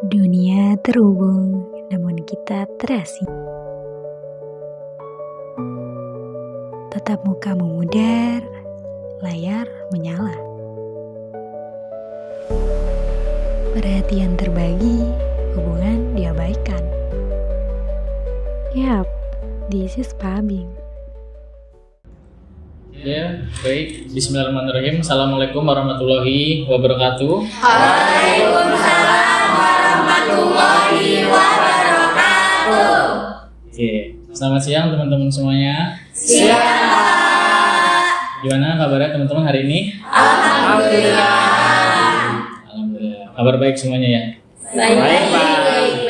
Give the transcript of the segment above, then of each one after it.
Dunia terhubung, namun kita terasing. Tetap muka memudar, layar menyala. Perhatian terbagi, hubungan diabaikan. Yap, this is Pabing. Ya, baik. Bismillahirrahmanirrahim. Assalamualaikum warahmatullahi wabarakatuh. Waalaikumsalam warahmatullahi wabarakatuh. Oke, selamat siang teman-teman semuanya. Siang. Gimana kabarnya teman-teman hari ini? Alhamdulillah. Alhamdulillah. Kabar baik semuanya ya? Baik.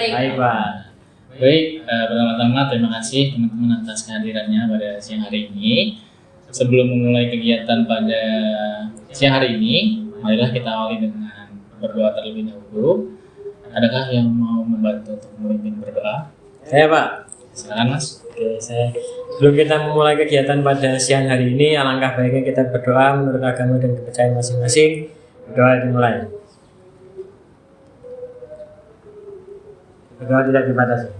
Baik, Pak. Baik, pertama-tama terima kasih teman-teman atas kehadirannya pada siang hari ini. Sebelum memulai kegiatan pada siang hari ini, marilah kita awali dengan berdoa terlebih dahulu. Adakah yang mau membantu untuk memimpin berdoa? Saya Pak. Silakan Mas. Oke, sebelum kita memulai kegiatan pada siang hari ini, alangkah baiknya kita berdoa menurut agama dan kepercayaan masing-masing. Berdoa dimulai. Berdoa tidak dibatasi.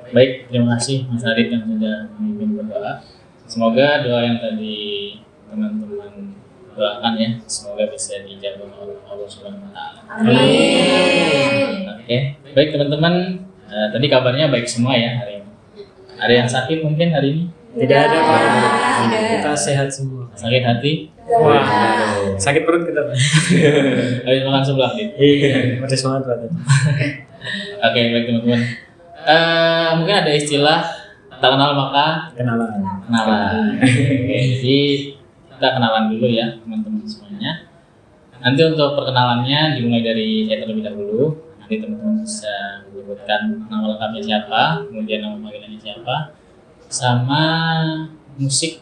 Baik, terima kasih Mas Arif yang sudah memimpin berdoa. Semoga doa yang tadi teman-teman doakan ya, semoga bisa dijawab oleh Allah Subhanahu wa taala. Amin. Oke, baik teman-teman, tadi kabarnya baik semua ya hari ini. Ada yang sakit mungkin hari ini? Tidak ada Pak. Tidak. Kita sehat semua. Sakit hati? Wah, sakit perut kita Pak. Habis makan sebelah nih. Iya, pedas banget Pak. Oke, baik teman-teman. Mungkin ada istilah tak kenal maka kenalan. Oke, jadi kita kenalan dulu ya teman-teman semuanya. Nanti untuk perkenalannya dimulai dari saya terlebih dahulu. Nanti teman-teman bisa menyebutkan nama lengkapnya siapa, kemudian nama panggilannya siapa, sama musik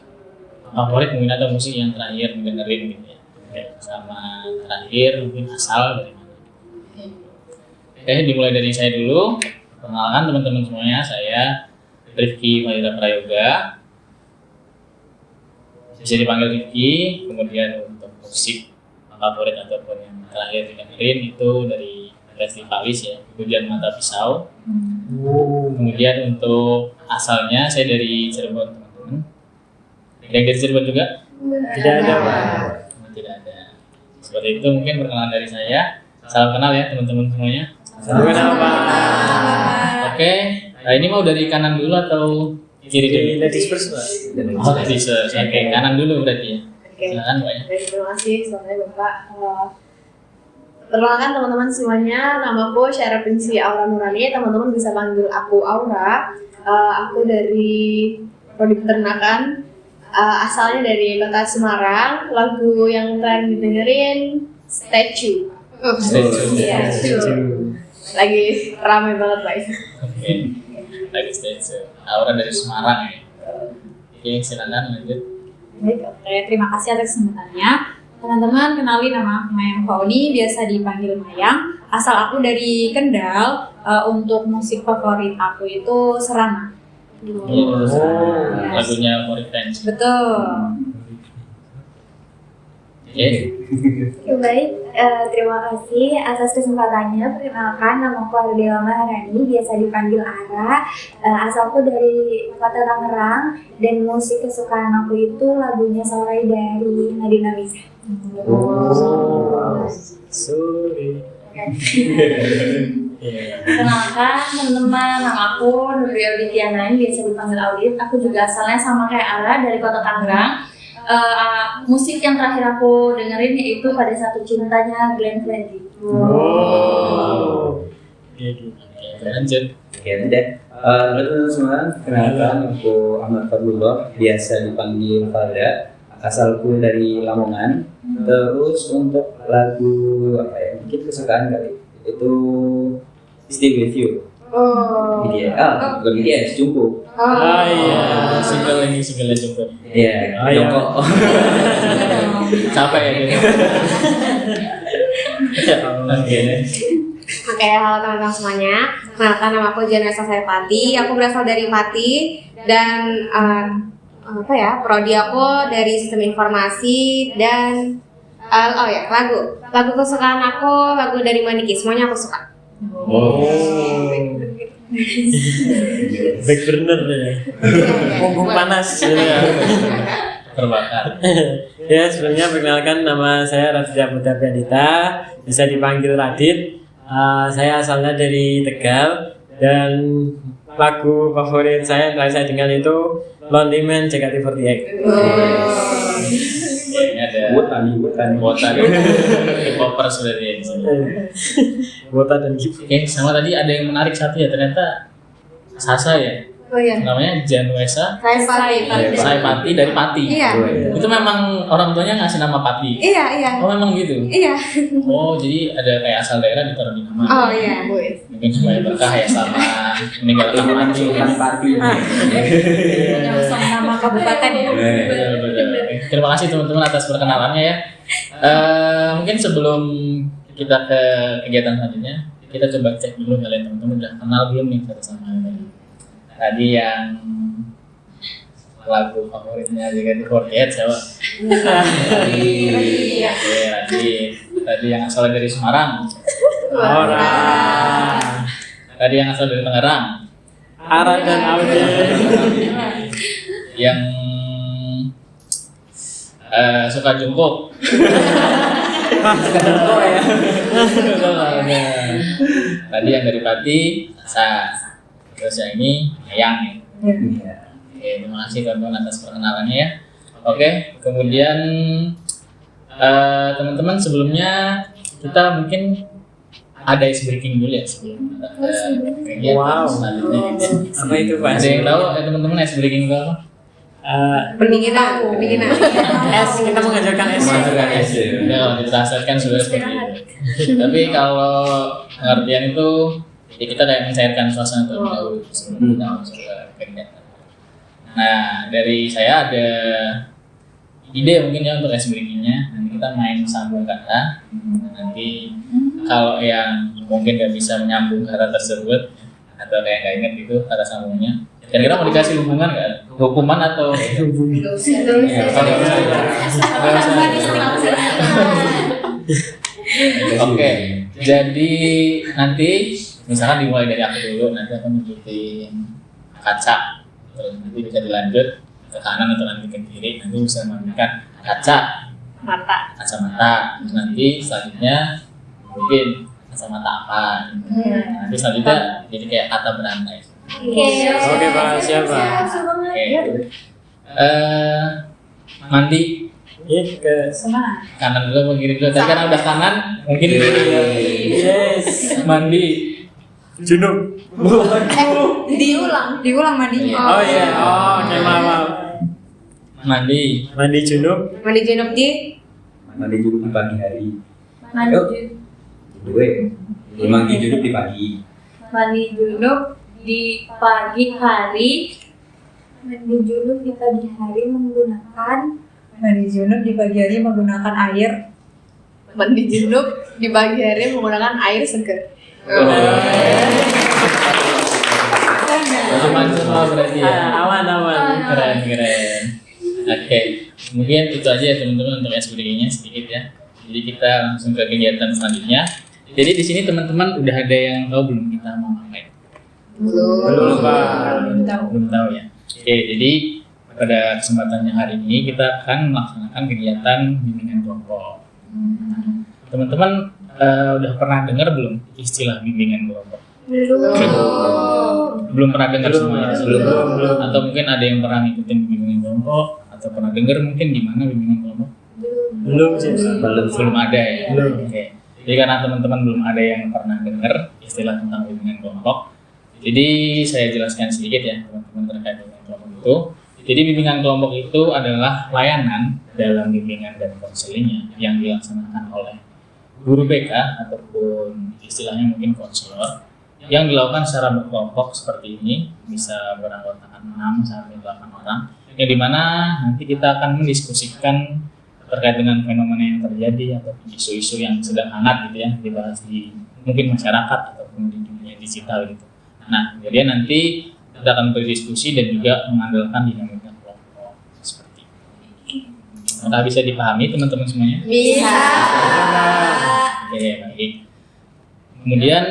favorit mungkin atau musik yang terakhir dengerin gitu ya. Oke, sama terakhir mungkin asal dari mana. Oke, dimulai dari saya dulu. Perkenalkan teman-teman semuanya, saya Rifki Fadila Prayoga, bisa dipanggil Rifki. Kemudian untuk musik favorit ataupun yang terakhir dengerin itu dari Festivalis ya, Hujan Mata Pisau. Kemudian untuk asalnya saya dari Cirebon teman-teman. Yang dari Cirebon juga? Tidak ada Pak. Tidak ada. Seperti itu mungkin perkenalan dari saya. Salam kenal ya teman-teman semuanya. Salam kenal Pak. Oke. Nah ini mau dari kanan dulu atau kiri dulu? Ladies first Pak. Oh, ladies first. Oke, kanan dulu berarti ya. Silakan Mbak ya. Terima kasih semuanya Bapak. Perkenalkan teman-teman semuanya, namaku Syara Prinsi Aura Nurani. Teman-teman bisa panggil aku Aura. Aku dari prodi peternakan. Asalnya dari kota Semarang. Lagu yang terakhir didengerin Statue. Iya. Lagi ramai banget Pak. Oke. Lagi stage. Aura dari Semarang ya. Oke, silakan lanjut. Baik, oke. Terima kasih atas kesempatannya. Teman-teman, kenalin nama aku Mayang Fauni, biasa dipanggil Mayang. Asal aku dari Kendal. Untuk musik favorit aku itu Serana. Lagunya For Revenge. Betul. Oke. Baik, terima kasih atas kesempatannya. Perkenalkan, nama aku Ardela Maharani, biasa dipanggil Ara. Asalku dari kota Tangerang dan musik kesukaan aku itu lagunya Sore dari Nadine Lisa. Sorry. Perkenalkan teman-teman, nama aku Nurul Auditiana, biasa dipanggil Audit. Aku juga asalnya sama kayak Ara dari kota Tangerang. Musik yang terakhir aku dengerin yaitu Pada Satu Cintanya Glenn Fredly. Oke, lanjut. Oke, udah. Halo teman-teman semua, kenalkan aku Ahmad Fadlullah, biasa dipanggil Fada. Asalku dari Lamongan. Terus untuk lagu apa ya? Mungkin kesukaan kali. Itu Stay With You. BTS. Bukan BTS, Jungkook. Iya, single jemput. Iya, Jongkok. Capek ya dia. Oke. Oke, halo teman-teman semuanya. Kenalkan nama aku Janessa Saipati. Aku berasal dari Pati dan prodi aku dari sistem informasi dan Oh ya, lagu kesukaan aku, lagu dari Maniki, semuanya aku suka. Back burner ya. Mumpung panas. Terbakar. Ya, sebelumnya perkenalkan, nama saya Raditya Putra Pradita, bisa dipanggil Radit. Saya asalnya dari Tegal dan lagu favorit saya yang telah saya dengar itu Lonely Man JKT48. Ini ada Wota K-popers berarti ya di sini. Wota dan Gifu. Oke, sama tadi ada yang menarik satu ya, ternyata Sasa ya. Oh iya. Namanya Januesa Saipati. dari Pati. Iya. Itu memang orang tuanya ngasih nama Pati. Iya. Oh memang gitu. Iya. Oh jadi ada kayak asal daerah ditaruh di nama. Oh iya. Mungkin supaya berkah ya sama meninggalkan Pati. Sama nama kabupaten ya. Betul. Terima kasih teman-teman atas perkenalannya ya. Mungkin sebelum kita ke kegiatan selanjutnya, kita coba cek dulu kalian teman-teman udah kenal belum nih satu sama lain. Tadi yang lagu favoritnya JKT48 siapa? Tadi yang asal dari Semarang. Tadi yang asal dari Tangerang. Ara dan Audi. Yang suka jungkuk. Tadi yang dari Pati, Sa. Terus yang ini Ayang. Oke, terima kasih teman-teman atas perkenalannya ya. Oke, kemudian teman-teman sebelumnya kita mungkin ada ice breaking dulu ya sebelum kita kegiatan selanjutnya gitu ya. Apa itu Pak? Ada yang tahu teman-teman ice breaking itu apa? Pendinginan. Es, kita mengajarkan es. Mengajarkan es ya. Udah ditranslate sebenarnya seperti itu. Tapi kalau pengertian itu ya kita kayak mencairkan suasana terlebih dahulu sebelum kita masuk ke kegiatan. Nah, dari saya ada ide mungkin ya untuk ice breaking-nya. Nanti kita main sambung kata. Nanti kalau yang mungkin nggak bisa menyambung kata tersebut atau kayak nggak ingat itu kata sambungnya, kira-kira mau dikasih hubungan nggak? Hukuman atau? Oke, jadi nanti misalkan dimulai dari aku dulu, nanti aku nunjukin kaca, terus nanti bisa dilanjut ke kanan atau nanti ke kiri, nanti bisa memberikan kacamata, terus nanti selanjutnya mungkin kacamata apa, nanti selanjutnya jadi kayak kata berantai. Oke Pak, siapa? Oke, mandi Ke kanan dulu, kiri dulu. Tadi kan udah kanan, mungkin kiri ya. yes. Mandi. Junub. Diulang mandinya. Oh iya. Oh, oke maaf. Mandi. Mandi junub. Mandi junub di Mandi junub di pagi hari. Mandi Yuk. Dua. Mandi junub di pagi. Mandi junub di pagi hari. Mandi junub di pagi hari menggunakan Mandi junub di pagi hari menggunakan air. mandi junub di pagi hari menggunakan air segar. Aman semua berarti ya. Aman. Keren. Oke, mungkin itu aja ya teman-teman untuk SBD-nya sedikit ya. Jadi kita langsung ke kegiatan selanjutnya. Jadi di sini teman-teman udah ada yang tahu belum kita mau ngapain? Belum Pak. Belum tahu ya. Oke, jadi pada kesempatannya hari ini kita akan melaksanakan kegiatan bimbingan kelompok. Teman-teman udah pernah dengar belum istilah bimbingan kelompok? Belum pernah dengar semuanya? Belum. Atau mungkin ada yang pernah ngikutin bimbingan kelompok atau pernah dengar mungkin gimana bimbingan kelompok? Belum sih. Belum ada ya. Belum. Oke. Jadi karena teman-teman belum ada yang pernah dengar istilah tentang bimbingan kelompok, jadi saya jelaskan sedikit ya teman-teman terkait dengan kelompok itu. Jadi bimbingan kelompok itu adalah layanan dalam bimbingan dan konselingnya yang dilaksanakan oleh guru BK ataupun istilahnya mungkin konselor yang dilakukan secara berkelompok seperti ini, bisa beranggotakan 6 sampai 8 orang, yang dimana nanti kita akan mendiskusikan terkait dengan fenomena yang terjadi atau isu-isu yang sedang hangat gitu ya dibahas di mungkin masyarakat ataupun di dunia digital gitu. Nah, kemudian nanti kita akan berdiskusi dan juga mengandalkan dinamika kelompok seperti ini. Apakah bisa dipahami teman-teman semuanya? Bisa. Oke, baik. Kemudian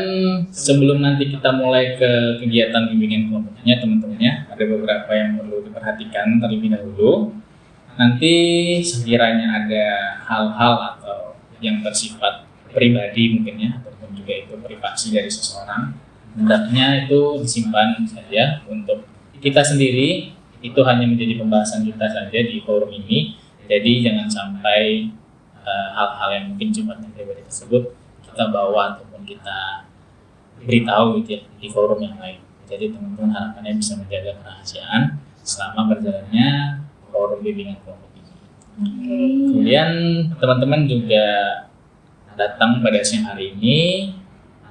sebelum nanti kita mulai ke kegiatan bimbingan kelompoknya teman-temannya, ada beberapa yang perlu diperhatikan terlebih dahulu. Nanti sekiranya ada hal-hal atau yang bersifat pribadi mungkin ya, ataupun juga itu privasi dari seseorang, hendaknya itu disimpan saja untuk kita sendiri. Itu hanya menjadi pembahasan kita saja di forum ini. Jadi jangan sampai hal-hal yang mungkin sifatnya pribadi tersebut kita bawa ataupun kita beritahu gitu ya di forum yang lain. Jadi teman-teman harapannya bisa menjaga kerahasiaan selama berjalannya forum bimbingan kelompok ini. Kemudian teman-teman juga datang pada siang hari ini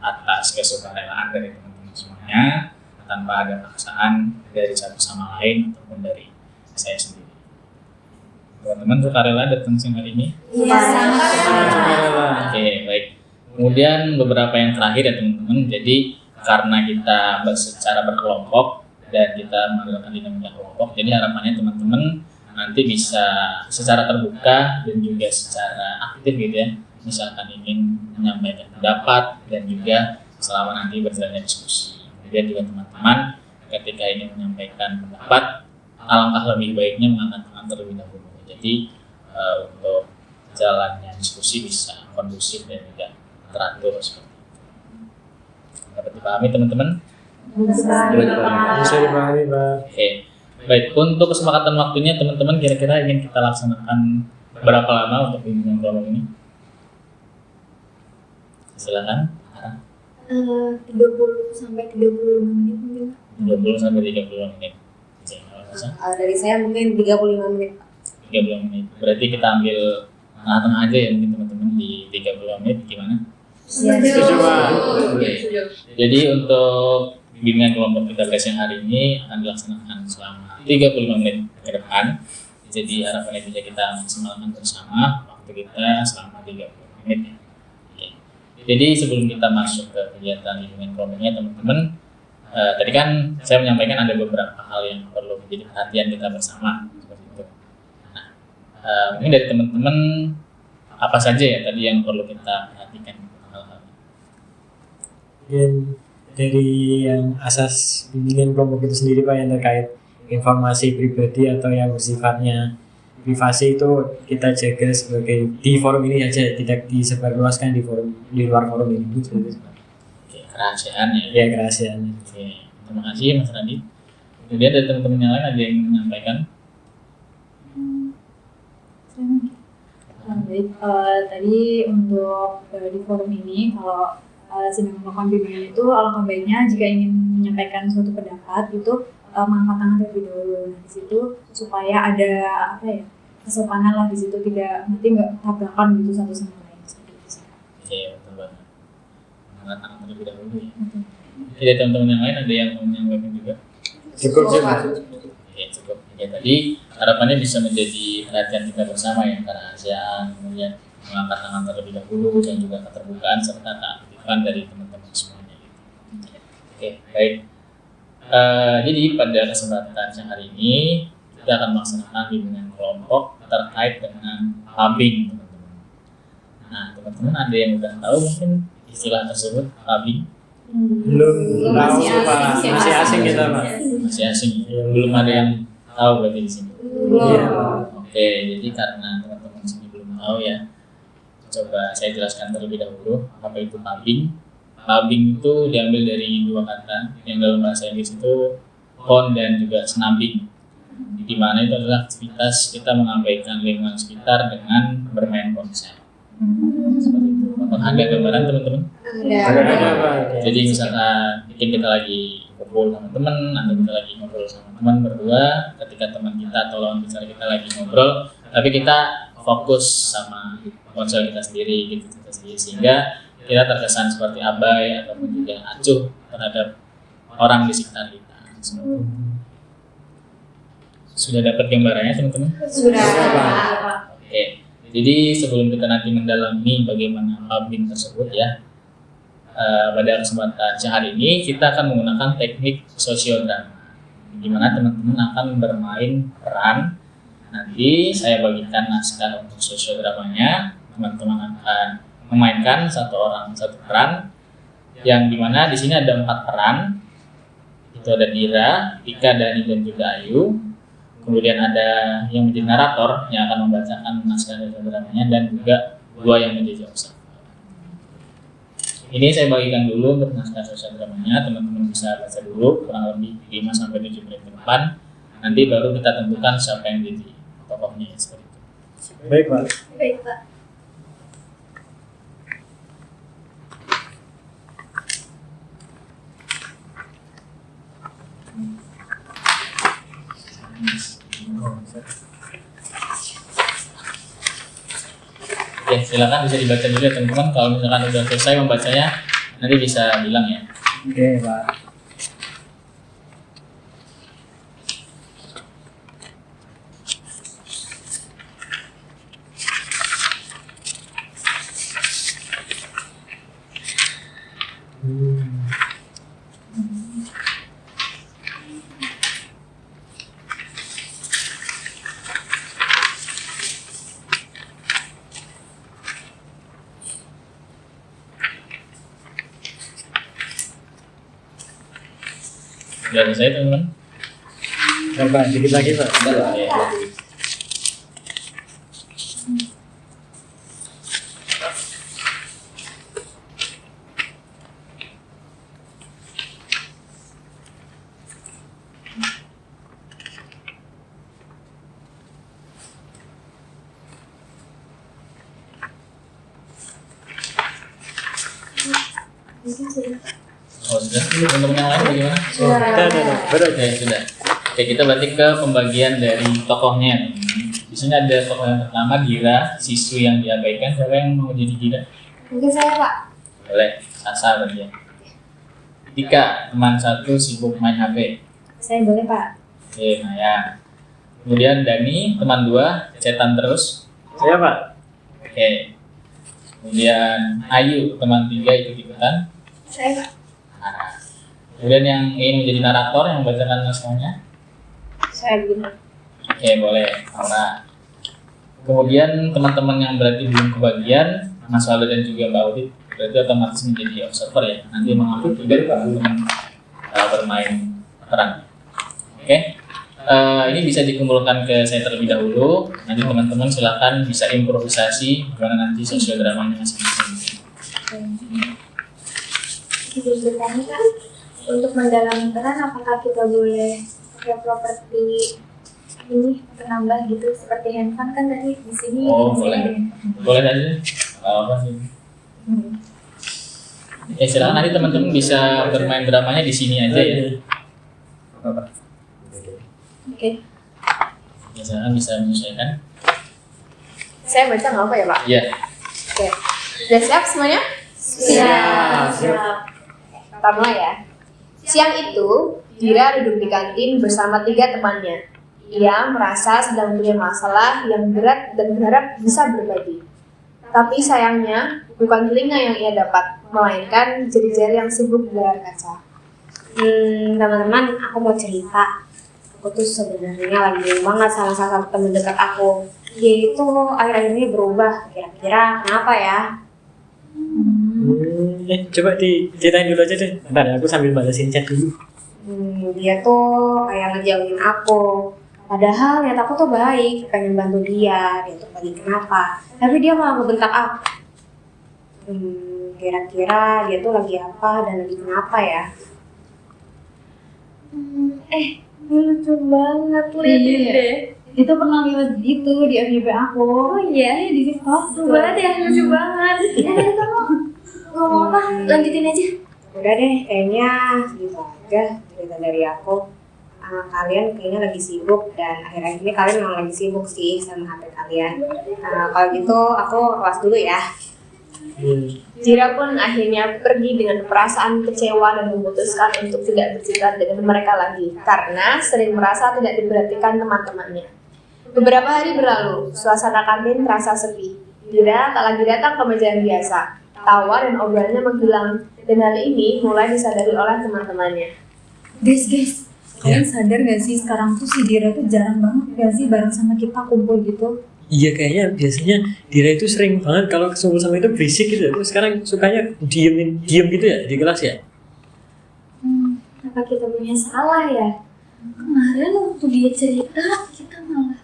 atas kesukarelaan dari teman-teman semuanya, tanpa ada paksaan dari satu sama lain ataupun dari saya sendiri. Teman-teman sukarela datang siang hari ini? Iya, sangat. Oke, baik. Kemudian beberapa yang terakhir ya teman-teman. Jadi karena kita secara berkelompok dan kita mengadakan dinamika kelompok, jadi harapannya teman-teman nanti bisa secara terbuka dan juga secara aktif gitu ya, misalkan ingin menyampaikan pendapat dan juga selama nanti berjalannya diskusi. Kemudian juga teman-teman ketika ingin menyampaikan pendapat, alangkah lebih baiknya mengangkat tangan terlebih dahulu. Jadi untuk jalannya diskusi bisa kondusif dan juga teratur seperti itu. Dapat dipahami teman-teman? Bisa dipahami, Pak. Oke, baik. Untuk kesepakatan waktunya teman-teman kira-kira ingin kita laksanakan berapa lama untuk bimbingan kelompok ini? Silakan. 30 sampai 35 menit mungkin. 20 sampai 30 menit. Oke, kalau nggak salah. Dari saya mungkin 35 menit. 30 menit. Berarti kita ambil tengah-tengah aja ya mungkin teman-teman di 30 menit gimana? Setuju, Pak. Jadi untuk bimbingan kelompok kita pada siang hari ini akan dilaksanakan selama 35 menit ke depan. Jadi harapannya bisa kita maksimalkan bersama waktu kita selama 30 menit. Oke. Jadi sebelum kita masuk ke kegiatan bimbingan kelompoknya teman-teman, tadi kan saya menyampaikan ada beberapa hal yang perlu menjadi perhatian kita bersama seperti itu. Nah, mungkin dari teman-teman apa saja ya tadi yang perlu kita perhatikan hal-hal. Mungkin dari yang asas bimbingan kelompok itu sendiri Pak, yang terkait informasi pribadi atau yang bersifatnya privasi itu kita jaga sebagai di forum ini aja, tidak disebarluaskan di forum di luar forum ini. Oke, kerahasiaan ya. Ya, kerahasiaan. Oke, terima kasih Mas Randi. Kemudian dari teman-teman yang lain ada yang ingin menyampaikan? Baik, tadi untuk di forum ini kalau sedang melakukan bimbingan itu alangkah baiknya jika ingin menyampaikan suatu pendapat itu mengangkat tangan terlebih dahulu. Nah, di situ supaya ada kesopanan lah di situ, tidak nanti nggak tabrakan gitu satu sama lain seperti itu. Oke, betul banget. Mengangkat tangan terlebih dahulu ya. Jadi teman-teman yang lain ada yang mau menyampaikan juga? Cukup. Oke, cukup. Ya, tadi harapannya bisa menjadi perhatian kita bersama ya, kerahasiaan, kemudian mengangkat tangan terlebih dahulu dan juga keterbukaan serta keaktifan dari teman-teman semuanya. Oke, baik. Jadi pada kesempatan siang hari ini kita akan melaksanakan bimbingan kelompok terkait dengan pubbing, teman-teman. Nah, teman-teman ada yang udah tahu mungkin istilah tersebut pubbing? Belum tahu Pak, masih asing kita Pak. Masih asing, belum ada yang tahu berarti di sini. Iya. Oke, jadi karena teman-teman sini belum tahu ya, coba saya jelaskan terlebih dahulu apa itu pubbing. Pubbing itu diambil dari dua kata yang dalam bahasa Inggris itu phone dan juga snubbing, di mana itu adalah aktivitas kita mengabaikan lingkungan sekitar dengan bermain ponsel. Seperti itu. Apakah ada gambaran teman-teman? Ada Pak. Jadi misalkan mungkin kita lagi ngobrol sama teman atau kita lagi ngobrol sama teman berdua, ketika teman kita atau lawan bicara kita lagi ngobrol, tapi kita fokus sama ponsel kita sendiri gitu sehingga kita terkesan seperti abai ataupun juga acuh terhadap orang di sekitar kita. Sudah dapat gambarannya teman-teman? Sudah. Oke. Jadi sebelum kita nanti mendalami bagaimana pubbing tersebut ya, pada kesempatan siang hari ini kita akan menggunakan teknik sosiodrama, di mana teman-teman akan bermain peran Nanti saya bagikan naskah untuk sosiodramanya. Teman-teman akan memainkan satu orang satu peran, yang dimana di sini ada 4 peran. Itu ada Dira, Tika, Dani, dan juga Ayu. Kemudian ada yang menjadi narator yang akan membacakan naskah sosiodramanya, dan juga 2 yang menjadi observer. Ini saya bagikan dulu untuk naskah sosiodramanya. Teman-teman bisa baca dulu kurang lebih 5-7 menit ke depan. Nanti baru kita tentukan siapa yang jadi tokohnya, seperti itu. Baik, Pak. Baik, Pak. Oke, silakan bisa dibaca dulu ya teman-teman. Kalau misalkan udah selesai membacanya, nanti bisa bilang ya. Oke, Pak. Sudah selesai teman-teman? Pak, dikit lagi, Pak. Oke. Oh, sudah. Teman-teman yang lain bagaimana? Betul. Oke, sudah. Oke, kita berarti ke pembagian dari tokohnya. Di sini ada tokoh yang pertama, Dira, siswi yang diabaikan. Siapa yang mau jadi Dira? Mungkin saya, Pak. Boleh, Sasa berarti ya. Tika, teman 1 sibuk main HP. Saya boleh, Pak. Oke, Maya. Kemudian Dani, teman 2, cetan terus. Saya, Pak. Oke. Kemudian Ayu, teman 3, ikut-ikutan. Saya, Pak. Nah, kemudian yang ingin menjadi narator yang membacakan naskahnya. Saya benar. Oke, boleh. Aura. Kemudian teman-teman yang berarti belum kebagian, Mas Waldo dan juga Mbak Udit, berarti otomatis menjadi observer ya. Nanti mengambil juga teman-teman bermain peran. Oke. Ini bisa dikumpulkan ke saya terlebih dahulu. Nanti teman-teman silakan bisa improvisasi gimana nanti sosiodramanya masing-masing. Bertanya, Kak, untuk mendalami peran apakah kita boleh pakai properti ini penambah gitu seperti handphone kan tadi di sini? Oh, boleh. Boleh aja. Apa sih? Ya silakan nanti teman-teman bisa bermain dramanya di sini aja ya. Oke. Ya, silakan bisa menyesuaikan. Saya baca nggak apa ya, Pak? Iya. Oke. Sudah siap semuanya? Siap. Kita mulai ya. Siang itu, Dira duduk di kantin bersama 3 temannya. Ia merasa sedang punya masalah yang berat dan berharap bisa berbagi. Tapi sayangnya, bukan telinga yang ia dapat, melainkan jari-jari yang sibuk di layar kaca. Teman-teman, aku mau cerita. Aku tuh sebenarnya lagi bingung banget sama salah satu teman dekat aku. Dia itu akhir-akhir ini berubah. Kira-kira kenapa ya? Coba diceritain dulu aja deh. Bentar ya, aku sambil balesin chat dulu. Dia tuh kayak ngejauhin aku. Padahal niat aku tuh baik, pengen bantu dia tuh lagi kenapa. Tapi dia malah ngebentak aku. Kira-kira dia tuh lagi apa dan lagi kenapa ya? Ini lucu banget, lihat deh. Itu pernah lihat itu di FYP aku. Oh iya, Di TikTok. lucu banget ya, lucu banget. Ngomong apa? Lanjutin aja. Udah deh, kayaknya gitu aja cerita dari aku. Kalian kayaknya lagi sibuk dan akhir-akhir ini kalian memang lagi sibuk sih sama HP kalian. Kalau gitu aku kelas dulu ya. Dira pun akhirnya pergi dengan perasaan kecewa dan memutuskan untuk tidak bercerita dengan mereka lagi karena sering merasa tidak diperhatikan teman-temannya. Beberapa hari berlalu, suasana kantin terasa sepi. Dira tak lagi datang ke meja yang biasa. Tawa dan obrolannya menghilang dan hal ini mulai disadari oleh teman-temannya. Guys, Kalian sadar gak sih sekarang tuh si Dira tuh jarang banget gak sih bareng sama kita kumpul gitu? Iya, kayaknya biasanya Dira itu sering banget kalau kumpul sama itu berisik gitu. Terus sekarang sukanya diem gitu ya di kelas ya. Apa kita punya salah ya? Kemarin waktu dia cerita kita malah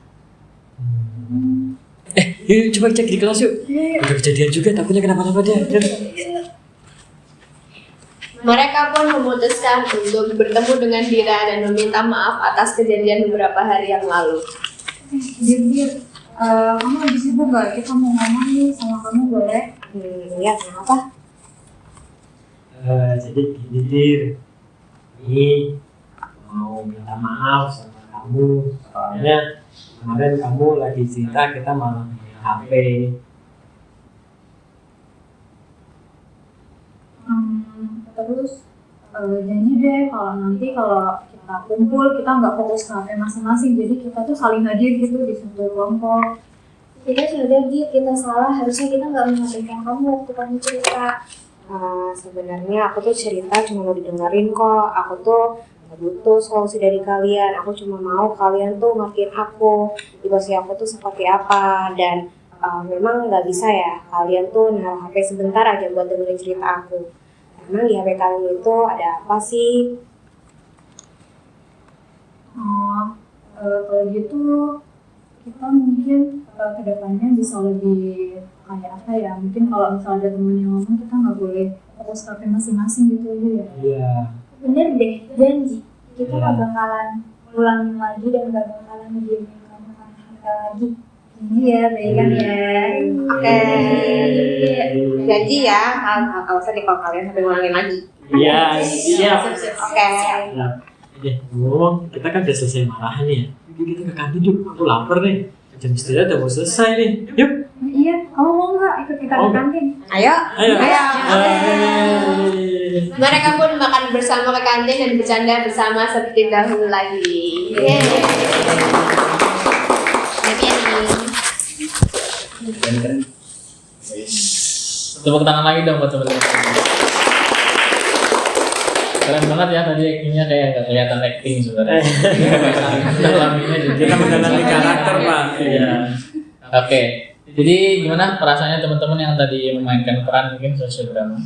Yuk coba cek di kelas yuk. Udah kejadian juga, takutnya kenapa-napa dia. Mereka pun memutuskan untuk bertemu dengan Dira dan meminta maaf atas kejadian beberapa hari yang lalu. Dir, kamu lagi sibuk gak? Kita mau ngomong nih sama kamu, boleh? Iya, kenapa? Jadi gini Dir, ini mau minta maaf sama kamu soalnya kemarin kamu lagi cerita kita malah main HP. Terus janji deh kalau kita kumpul kita nggak fokus ke HP masing-masing, jadi kita tuh saling hadir gitu di satu kelompok. kita sadar Dit, kita salah, harusnya kita nggak mengabaikan kamu waktu kamu cerita. Sebenarnya aku tuh cerita cuma mau didengerin kok. Aku tuh gak butuh solusi dari kalian. Aku cuma mau kalian tuh ngertiin aku, situasi aku tuh seperti apa. Dan memang nggak bisa ya kalian tuh naruh HP sebentar aja buat dengerin cerita aku. Emang di HP kalian itu ada apa sih? Kalau gitu kita mungkin kedepannya bisa lebih kayak apa ya, mungkin kalau misalnya ada temen yang ngomong kita nggak boleh fokus ke HP masing-masing gitu aja ya. Iya. Bener deh, janji kita nggak bakalan ulang lagi dan nggak bakalan ngediamin kamu sama kita lagi. Iya, baik kan ya. Oke. Janji ya, kalau usah kalau kalian sampai ngulangin lagi. Iya, siap. Oke. Ngomong, kita kan udah selesai marahan nih ya. Yuk kita ke kantin yuk, aku lapar nih. Jam istirahat udah mau selesai nih. Yuk. Iya, kamu mau nggak ikut kita ke kantin? Ayo. Ayo. Mereka pun makan bersama ke kantin dan bercanda bersama seperti dahulu lagi. Keren. Tepuk tangan lagi dong buat teman-teman. Keren banget ya tadi actingnya, kayak gak kelihatan acting sebenarnya. Dalaminya juga. Kita mendalami karakter Pak. Iya. Oke. Jadi gimana perasaannya teman-teman yang tadi memainkan peran mungkin sosial drama?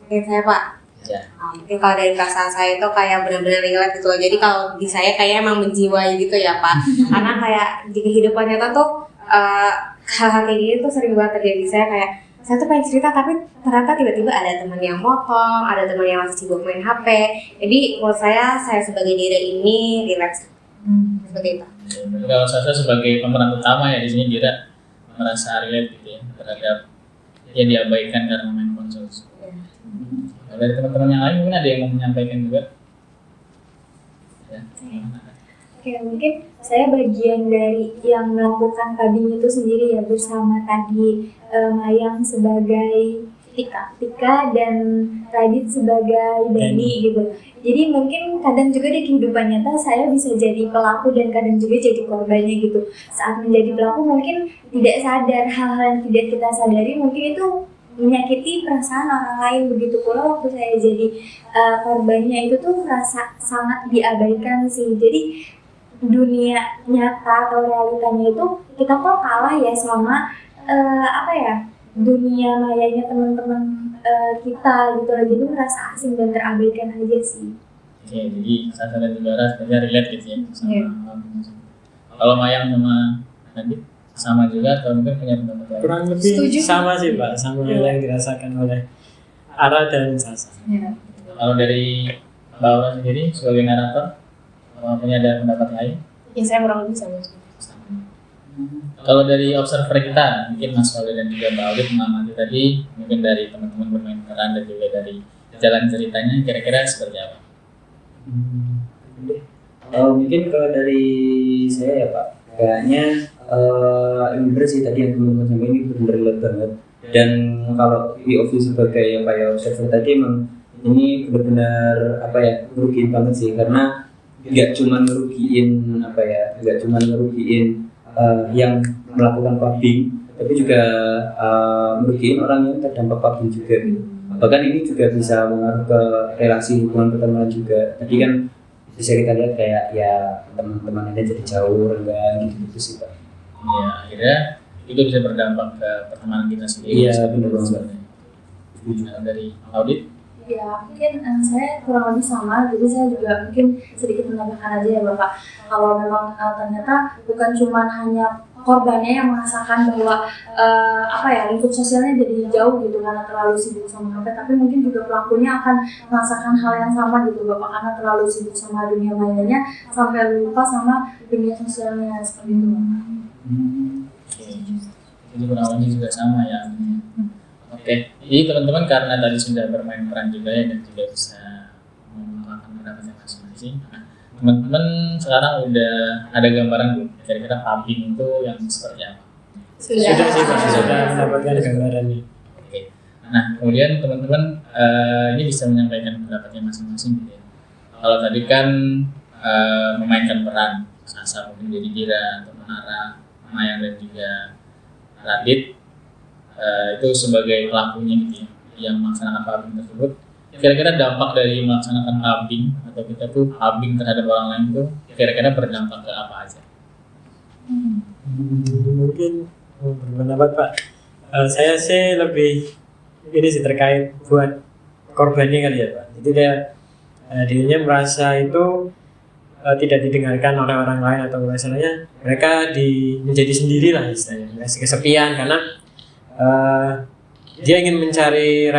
Mungkin saya Pak. Ya. Mungkin kalau dari perasaan saya itu kayak benar-benar relate gitu loh. Jadi kalau di saya kayak emang menjiwai gitu ya Pak. Karena kayak di kehidupan nyata tuh hal-hal kayak gini tuh sering banget terjadi. Saya kayak saya tuh pengen cerita tapi ternyata tiba-tiba ada teman yang motong, ada teman yang masih sibuk main HP. Jadi menurut saya sebagai Dira ini relax seperti itu. Kalau saya sebagai pemeran utama ya di sini Dira merasa relate gitu ya terhadap yang diabaikan karena main konsol. Dari teman-teman yang lain mungkin ada yang mau menyampaikan juga. Ya. Oke, mungkin saya bagian dari yang melakukan tabing itu sendiri ya, bersama tadi Mayang sebagai Tika dan Radit sebagai Dani gitu. Jadi mungkin kadang juga di kehidupan nyata saya bisa jadi pelaku dan kadang juga jadi korbannya gitu. Saat menjadi pelaku mungkin tidak sadar hal-hal yang tidak kita sadari, mungkin itu menyakiti perasaan orang lain. Begitu pula waktu saya jadi korbannya itu tuh merasa sangat diabaikan sih. Jadi dunia nyata atau realitanya itu kita kok kalah ya sama dunia mayanya teman-teman kita gitu loh. Jadi merasa asing dan terabaikan aja sih. Oke, jadi Sasa dan juga Ras sebenarnya relate gitu ya sama kalau Mayang sama Radit sama juga atau mungkin punya pendapat lain? Kurang lebih sama sih Pak, sama yang dirasakan oleh Ara dan Sasa. Ya. Kalau dari Mbak Aura sendiri sebagai narator, punya ada pendapat lain? Ya saya kurang lebih sama. Kalau dari observer kita, mungkin Mas Wali dan juga Mbak Audit mengamati tadi, mungkin dari teman-teman bermain peran dan juga dari jalan ceritanya, kira-kira seperti apa? Mungkin kalau dari saya ya Pak, kayaknya ini bener sih tadi yang belum sampai ini benar relate banget. Dan kalau POV sebagai apa ya observer tadi emang ini benar-benar apa ya merugiin banget sih, karena nggak cuma ngerugiin yang melakukan pubbing, tapi juga merugiin orang yang terdampak pubbing juga. Bahkan ini juga bisa mengaruh ke relasi hubungan pertemanan juga. Tadi kan bisa kita lihat kayak ya teman-teman Anda jadi jauh renggang gitu sih Pak. Ya akhirnya itu bisa berdampak ke pertemanan kita sendiri. Iya benar banget. Dari audit. Ya mungkin saya kurang lebih sama, jadi saya juga mungkin sedikit menambahkan aja ya Bapak. Kalau memang ternyata bukan cuma hanya korbannya yang merasakan bahwa lingkup sosialnya jadi jauh gitu karena terlalu sibuk sama HP, tapi mungkin juga pelakunya akan merasakan hal yang sama gitu Bapak, karena terlalu sibuk sama dunia mainnya sampai lupa sama dunia sosialnya seperti itu. Oke. Jadi kurang lebih juga sama ya. Oke, jadi teman-teman karena tadi sudah bermain peran juga ya dan juga bisa mengungkapkan pendapatnya masing-masing. Teman-teman sekarang udah ada gambaran belum? Kira-kira pubbing itu yang seperti apa? Sudah sih Pak, sudah mendapatkan gambarannya. Oke. Nah, kemudian teman-teman ini bisa menyampaikan pendapatnya masing-masing gitu ya. Kalau tadi kan memainkan peran, Sasa mungkin jadi Dira atau Menara, Mayang dan juga Radit. Itu sebagai pelakunya gitu ya, yang melaksanakan pubbing tersebut. Kira-kira dampak dari melaksanakan pubbing atau kita tuh pubbing terhadap orang lain tuh kira-kira berdampak ke apa aja? Mungkin berpendapat Pak, saya sih lebih ini sih terkait buat korbannya kali ya Pak. Jadi dia dirinya merasa itu tidak didengarkan oleh orang lain atau misalnya mereka menjadi sendiri lah istilahnya, merasa kesepian karena dia ingin mencari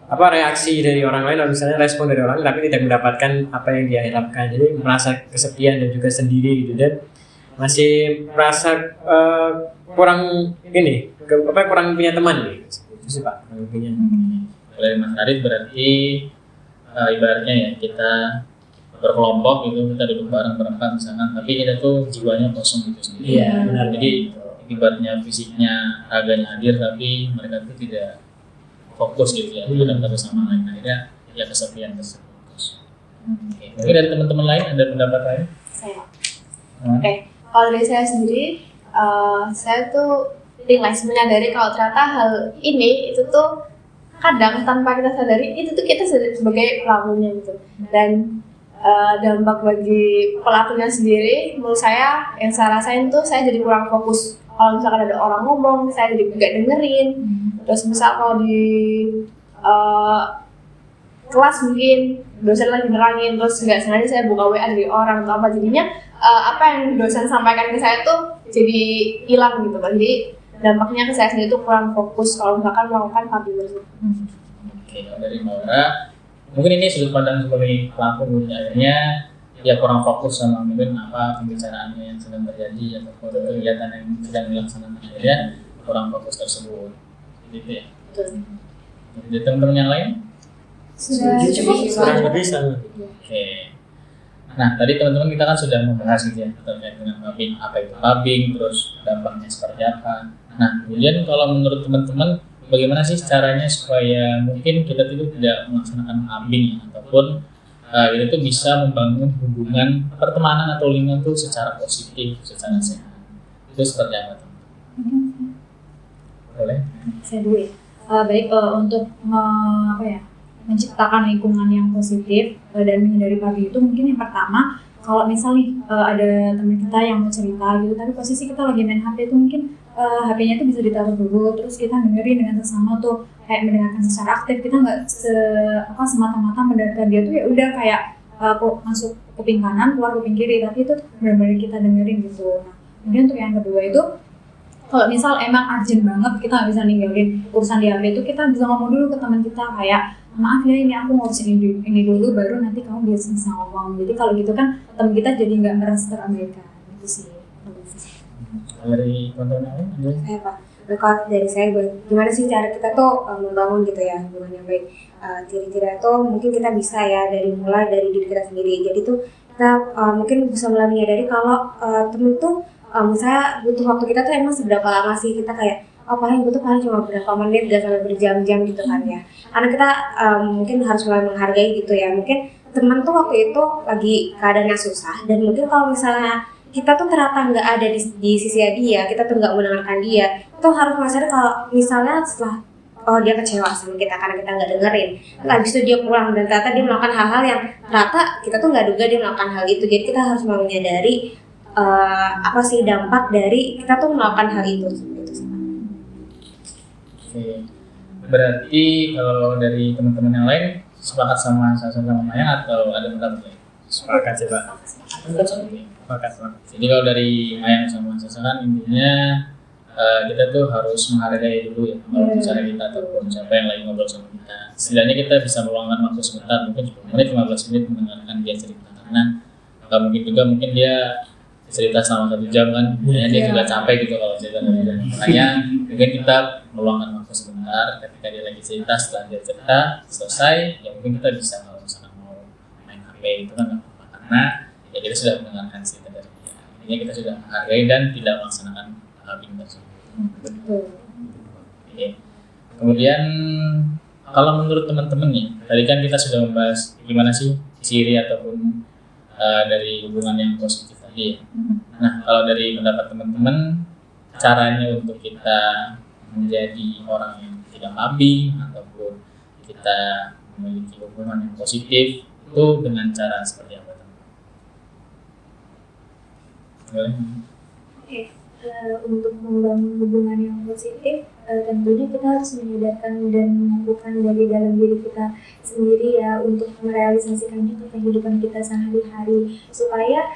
reaksi dari orang lain atau misalnya respon dari orang lain tapi tidak mendapatkan apa yang dia harapkan, jadi merasa kesepian dan juga sendiri gitu, dan masih merasa kurang punya teman gitu. Itu sih Pak kurang lebihnya. Oleh Mas Arif berarti ibaratnya ya kita berkelompok gitu, kita duduk bareng berempat misalkan, tapi kita tuh jiwanya kosong gitu sendiri. Iya benar. Jadi ibaratnya fisiknya raganya hadir tapi mereka tuh tidak fokus gitu ya dalam satu sama lain, akhirnya ya kesepian tersebut. Oke. Mungkin dari teman-teman lain ada pendapat lain? Saya. Oke. Kalau dari saya sendiri, saya tuh realize menyadari kalau ternyata hal ini itu tuh kadang tanpa kita sadari itu tuh kita sebagai pelakunya gitu, dan dampak bagi pelakunya sendiri menurut saya yang saya rasain tuh saya jadi kurang fokus. Kalau misalkan ada orang ngomong, saya jadi nggak dengerin. Terus misal kalau di kelas mungkin dosen lagi nerangin, terus nggak sengaja saya buka WA dari orang atau apa, jadinya apa yang dosen sampaikan ke saya tuh jadi hilang gitu Pak. Jadi dampaknya ke saya sendiri tuh kurang fokus kalau misalkan melakukan pubbing tersebut. Oke, dari Maura, mungkin ini sudut pandang sebagai pelaku, akhirnya ya kurang fokus sama mungkin apa pembicaraannya yang sedang terjadi ataupun kegiatan yang sedang dilaksanakan, akhirnya kurang fokus tersebut gitu ya. Betul. Jadi teman-teman yang lain? Sudah cukup. Kurang lebih sama. Oke. Nah tadi teman-teman kita kan sudah membahas gitu ya terkait dengan pubbing, apa itu pubbing, terus dampaknya seperti apa. Nah kemudian kalau menurut teman-teman bagaimana sih caranya supaya mungkin kita itu tidak melaksanakan pubbing ya, ataupun kita tuh bisa membangun hubungan pertemanan atau lingkungan tuh secara positif, secara sehat. Itu seperti apa teman-teman? Boleh? Saya dulu ya. Baik, untuk menciptakan lingkungan yang positif dan menghindari pubbing itu mungkin yang pertama, kalau misal nih ada teman kita yang mau cerita gitu, tapi posisi kita lagi main HP itu mungkin HP-nya itu bisa ditaruh dulu, terus kita dengerin dengan seksama tuh, kayak mendengarkan secara aktif. Kita nggak semata-mata mendengarkan dia tuh ya udah kayak masuk kuping kanan keluar kuping kiri, tapi itu benar-benar kita dengerin gitu. Nah, kemudian untuk yang kedua itu, kalau misal emang urgent banget kita nggak bisa ninggalin urusan di HP itu, kita bisa ngomong dulu ke teman kita kayak, maaf ya ini aku ngurusin ini dulu, baru nanti kamu bisa ngomong. Jadi kalau gitu kan teman kita jadi nggak merasa terabaikan. Itu sih. Dari teman-teman lain ada? Saya Pak, kalau dari saya gimana sih cara kita tuh membangun gitu ya hubungan yang baik. Ciri-ciri itu mungkin kita bisa ya mulai dari diri kita sendiri. Jadi tuh kita mungkin bisa mulai menyadari kalau temen tuh misalnya butuh waktu kita tuh emang seberapa lama sih, kita kayak paling butuh cuma berapa menit, gak sampai berjam-jam gitu kan ya. Karena kita mungkin harus mulai menghargai gitu ya. Mungkin teman tuh waktu itu lagi keadaannya susah, dan mungkin kalau misalnya kita tuh ternyata nggak ada di sisi dia, kita tuh nggak mendengarkan dia, itu harus sadar kalau misalnya setelah oh dia kecewa sama kita karena kita nggak dengerin. Habis itu dia pulang dan ternyata dia melakukan hal-hal yang ternyata kita tuh nggak duga dia melakukan hal itu. Jadi kita harus menyadari apa sih dampak dari kita tuh melakukan hal itu. Oke. Berarti kalau dari teman-teman yang lain sepakat sama Mayang atau ada pendapat lain? Sepakat sih Pak. Sepakat. Jadi kalau dari Mayang sama Sasa kan intinya kita tuh harus menghargai dulu ya kalau bicara kita ataupun siapa yang lagi ngobrol sama kita. Setidaknya kita bisa meluangkan waktu sebentar, mungkin 10 menit, 15 menit mendengarkan dia cerita, karena nggak mungkin juga mungkin dia cerita selama 1 jam kan, dia juga capek gitu kalau cerita 1 jam. Makanya mungkin kita meluangkan waktu sebentar ketika dia lagi cerita, setelah dia cerita selesai, ya mungkin kita bisa kalau misalkan mau main HP itu kan nggak apa-apa, karena ya kita sudah mendengarkan cerita dari dia. Intinya kita sudah menghargai dan tidak melaksanakan hal tersebut. Oke. Kemudian kalau menurut teman-teman nih, tadi kan kita sudah membahas gimana sih ciri ataupun dari hubungan yang positif tadi ya. Nah, kalau dari pendapat teman-teman, caranya untuk kita menjadi orang yang tidak labing ataupun kita memiliki hubungan yang positif itu dengan cara seperti apa? Oke. Untuk membangun hubungan yang positif, tentunya kita harus menyadarkan dan melakukan dari dalam diri kita sendiri ya, untuk merealisasikannya ke kehidupan kita sehari-hari, supaya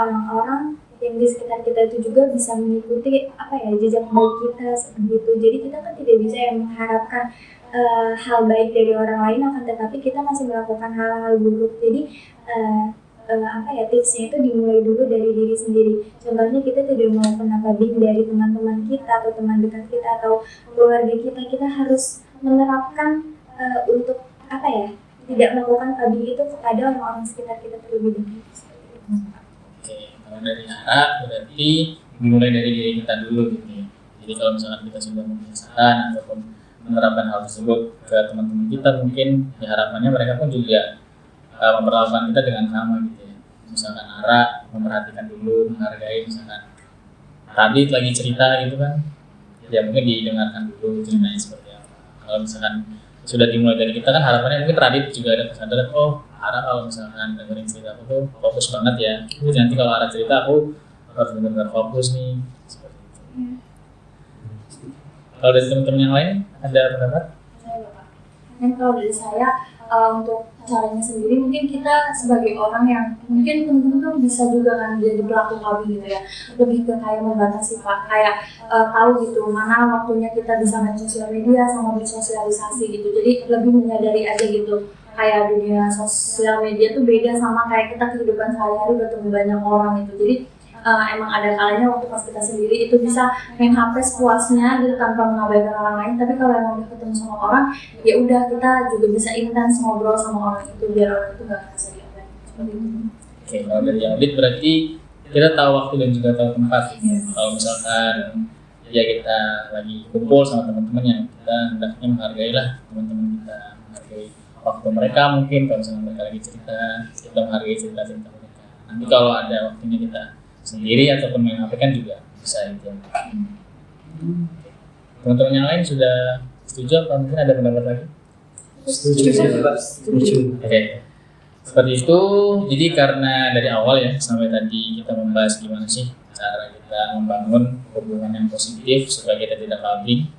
orang-orang yang di sekitar kita itu juga bisa mengikuti jejak baik kita seperti itu. Jadi kita kan tidak bisa yang mengharapkan hal baik dari orang lain, akan tetapi kita masih melakukan hal-hal buruk. Jadi tipsnya itu dimulai dulu dari diri sendiri. Contohnya kita tidak mau kena labing dari teman-teman kita atau teman dekat kita atau keluarga kita. Kita harus menerapkan untuk tidak melakukan labing itu kepada orang-orang sekitar kita terlebih dahulu. Oke, kalau dari arah berarti dimulai dari diri kita dulu gitu ya. Jadi kalau misalkan kita sudah membiasakan ataupun menerapkan hal tersebut ke teman-teman kita, mungkin ya harapannya mereka pun juga memperlakukan kita dengan sama gitu ya. Misalkan Ara memperhatikan dulu, menghargai, misalkan Radit lagi cerita gitu kan, ya mungkin didengarkan dulu ceritanya seperti apa. Kalau misalkan sudah dimulai dari kita kan, harapannya mungkin Radit juga ada kesadaran, oh Ara kalau misalkan dengerin cerita aku tuh fokus banget ya, jadi nanti kalau Ara cerita aku harus benar-benar fokus nih, seperti itu. Kalau dari teman-teman yang lain ada pendapat? Kalau dari saya, untuk caranya sendiri, mungkin kita sebagai orang yang mungkin teman-teman tuh bisa juga kan jadi pelaku labing gitu ya, lebih ke kayak membatasi Pak, kayak tahu gitu mana waktunya kita bisa main sosial media sama bersosialisasi gitu. Jadi lebih menyadari aja gitu, kayak dunia sosial media tuh beda sama kayak kita kehidupan sehari-hari bertemu banyak orang gitu. Jadi emang ada kalanya waktu pas kita sendiri itu bisa main HP sepuasnya gitu tanpa mengabaikan orang lain, tapi kalau emang udah ketemu sama orang ya udah kita juga bisa intens ngobrol sama orang itu biar orang itu nggak merasa diabaikan seperti itu. Oke, kalau dari Audit berarti kita tahu waktu dan juga tahu tempat. Kalau misalkan ya kita lagi kumpul sama teman-teman yang kita hendaknya menghargai lah teman-teman kita, menghargai waktu mereka. Mungkin kalau misalnya mereka lagi cerita, kita menghargai cerita-cerita mereka. Nanti kalau ada waktunya kita sendiri ataupun main HP kan juga bisa itu. Teman-teman yang lain sudah setuju atau mungkin ada pendapat lagi? Setuju. Oke. Seperti itu. Jadi karena dari awal ya sampai tadi kita membahas gimana sih cara kita membangun hubungan yang positif supaya kita tidak labing.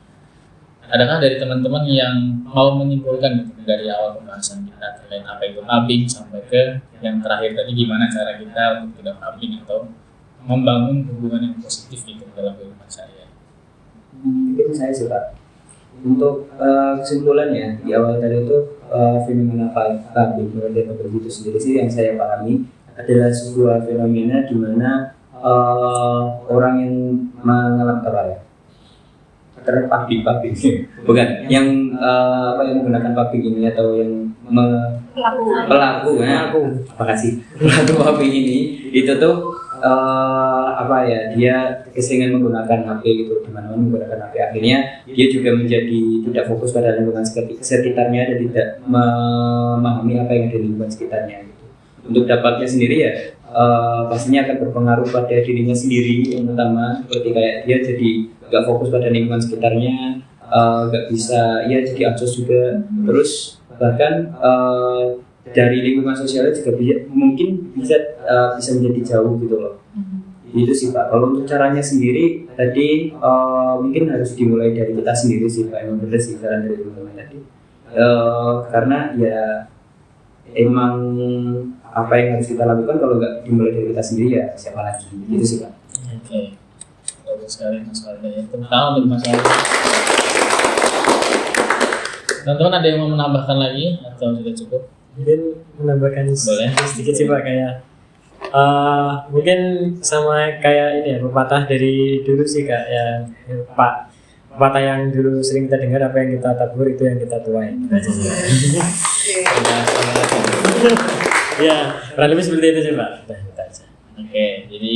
Adakah dari teman-teman yang mau menyimpulkan gitu, dari awal pembahasan kita terkait apa itu labing sampai ke yang terakhir tadi, gimana cara kita untuk tidak labing atau membangun hubungan yang positif gitu dalam kehidupan saya? Mungkin saya suka untuk kesimpulannya di awal tadi itu fenomena labing atau begitu sendiri sih yang saya pahami adalah sebuah fenomena di mana orang yang mengalami publik bukan yang yang menggunakan publik ini atau yang pelaku makasih pelaku publik ini itu tuh dia keseringan menggunakan HP gitu, dimana-mana menggunakan HP, akhirnya dia juga menjadi tidak fokus pada lingkungan sekitarnya dan tidak memahami apa yang ada di lingkungan sekitarnya gitu. Untuk dampaknya sendiri ya pastinya akan berpengaruh pada dirinya sendiri yang utama, seperti kayak dia jadi nggak fokus pada lingkungan sekitarnya, nggak bisa ya jadi ansos juga. Terus bahkan dari lingkungan sosialnya juga mungkin bisa menjadi jauh gitu loh. Itu sih Pak. Kalau untuk caranya sendiri tadi mungkin harus dimulai dari kita sendiri sih Pak. Emang bener sih saran dari teman-teman tadi. Karena ya emang apa yang harus kita lakukan kalau nggak dimulai dari kita sendiri ya siapa lagi gitu sih Pak. Oke, bagus sekali Mas Walda ya. Tepuk tangan untuk Mas Walda. Teman-teman ada yang mau menambahkan lagi atau sudah cukup? Mungkin menambahkan sedikit sih Pak, kayak mungkin sama kayak ini ya, pepatah dari dulu sih Kak, yang pepatah yang dulu sering kita dengar, apa yang kita tabur itu yang kita tuai. Ya, kurang lebih seperti itu sih Pak. Oke, jadi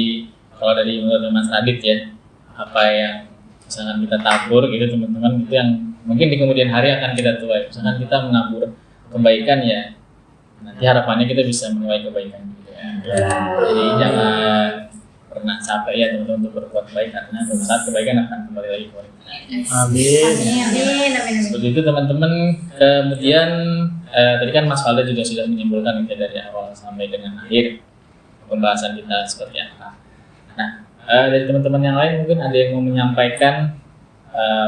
kalau dari menurut Mas Radit ya, apa yang misalkan kita tabur gitu teman-teman, itu yang mungkin di kemudian hari akan kita tuai. Misalkan kita menabur kebaikan ya, nanti harapannya kita bisa menuai kebaikan gitu ya. Jadi jangan pernah capek ya teman-teman untuk berbuat baik, karena suatu saat kebaikan akan kembali lagi kepada kita. Amin. Seperti itu teman-teman. Kemudian tadi kan Mas Walda juga sudah menyimpulkan gitu, dari awal sampai dengan akhir pembahasan kita seperti apa. Nah, dari teman-teman yang lain mungkin ada yang mau menyampaikan,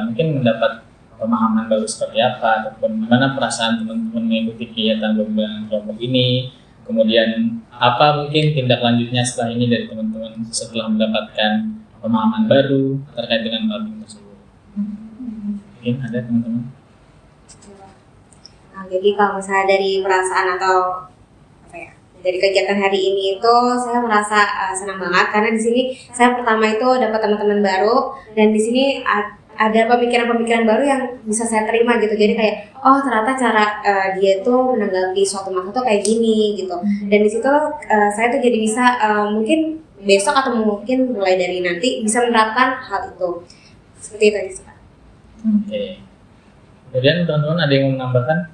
mungkin mendapat pemahaman baru seperti apa, ataupun gimana perasaan teman-teman mengikuti kegiatan gabungan kelompok ini, kemudian apa mungkin tindak lanjutnya setelah ini dari teman-teman setelah mendapatkan pemahaman baru terkait dengan clubbing tersebut. Mungkin ada teman-teman? Nah, jadi kalau misalnya dari perasaan atau apa ya, dari kegiatan hari ini itu saya merasa senang banget, karena di sini saya pertama itu dapat teman-teman baru, dan di sini ada pemikiran-pemikiran baru yang bisa saya terima gitu. Jadi kayak oh ternyata cara dia tuh menanggapi suatu masalah tuh kayak gini gitu. Dan di situ saya tuh jadi bisa mungkin besok atau mungkin mulai dari nanti bisa menerapkan hal itu. Seperti itu aja sih Pak. Oke. Kemudian teman-teman ada yang mau menambahkan?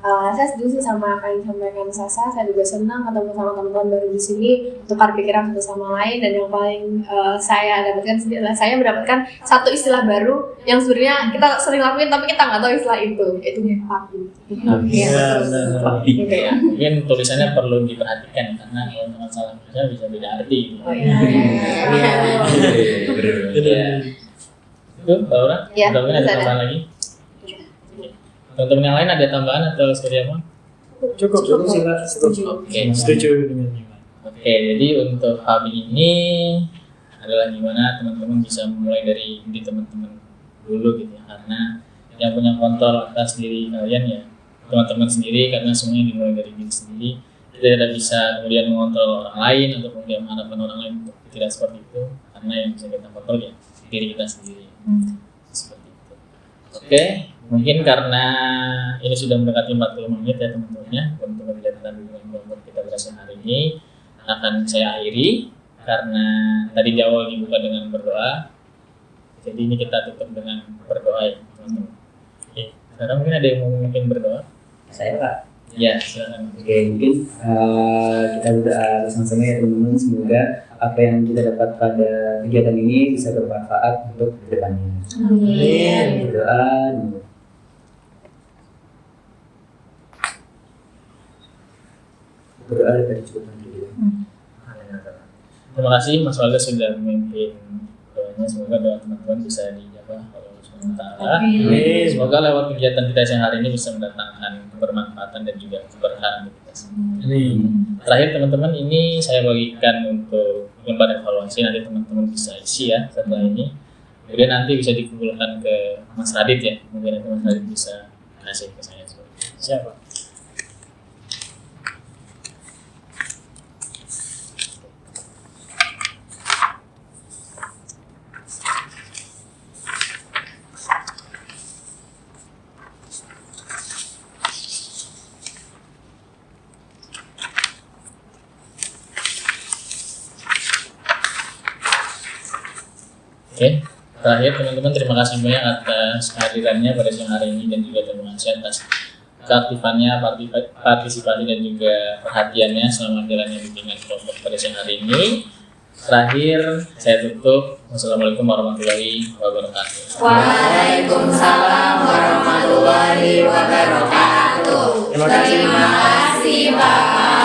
Saya setuju sih sama apa yang disampaikan Sasa. Saya juga senang ketemu sama teman-teman baru di sini, tukar pikiran satu sama lain. Dan yang paling saya dapatkan sendiri adalah saya mendapatkan satu istilah baru yang sebenarnya kita sering lakuin tapi kita nggak tahu istilah itu papi. Gitu ya. Mungkin tulisannya perlu diperhatikan karena kalau dengan salah baca bisa beda arti. Itu Mbak Aura? Ya, ada tambahan lagi? Teman-teman yang lain ada tambahan atau seperti apa? Cukup sih Pak. Setuju dengan ini. Oke, jadi untuk hal ini adalah gimana teman-teman bisa mulai dari diri teman-teman dulu gitu ya, karena yang punya kontrol atas diri kalian ya teman-teman sendiri, karena semuanya dimulai dari diri sendiri. Kita tidak bisa kemudian mengontrol orang lain atau kemudian mengharapkan orang lain untuk tidak seperti itu, karena yang bisa kita kontrol ya diri kita sendiri. Seperti itu. Oke. Mungkin karena ini sudah mendekati 45 menit ya teman-teman ya, untuk kegiatan kelompok kita berhasil hari ini akan saya akhiri, karena tadi di awal dibuka dengan berdoa, jadi ini kita tutup dengan berdoa ya teman-teman. Oke, sekarang mungkin ada yang mau mungkin berdoa? Saya Pak. Ya, silakan. Oke, mungkin kita berdoa bersama-sama ya teman-teman, semoga apa yang kita dapat pada kegiatan ini bisa bermanfaat untuk kedepannya. Amin. Berdoa. Berdoa dari cukup dulu. Terima kasih Mas Walda sudah memimpin doanya. Semoga doa teman-teman bisa dijawab oleh Allah SWT. Semoga lewat kegiatan kita yang hari ini bisa mendatangkan kebermanfaatan dan juga keberkahan untuk kita semua. Terakhir teman-teman, ini saya bagikan untuk lembar evaluasi, nanti teman-teman bisa isi ya setelah ini. Kemudian nanti bisa dikumpulkan ke Mas Radit ya. Mungkin nanti Mas Radit bisa kasih ke saya. Siapa? Oke, terakhir teman-teman, terima kasih banyak atas kehadirannya pada siang hari ini, dan juga terima kasih atas keaktifannya, partisipasi dan juga perhatiannya selama jalannya bimbingan kelompok pada siang hari ini. Terakhir saya tutup. Wassalamualaikum warahmatullahi wabarakatuh. Waalaikumsalam warahmatullahi wabarakatuh. Terima kasih. Terima kasih Bapak.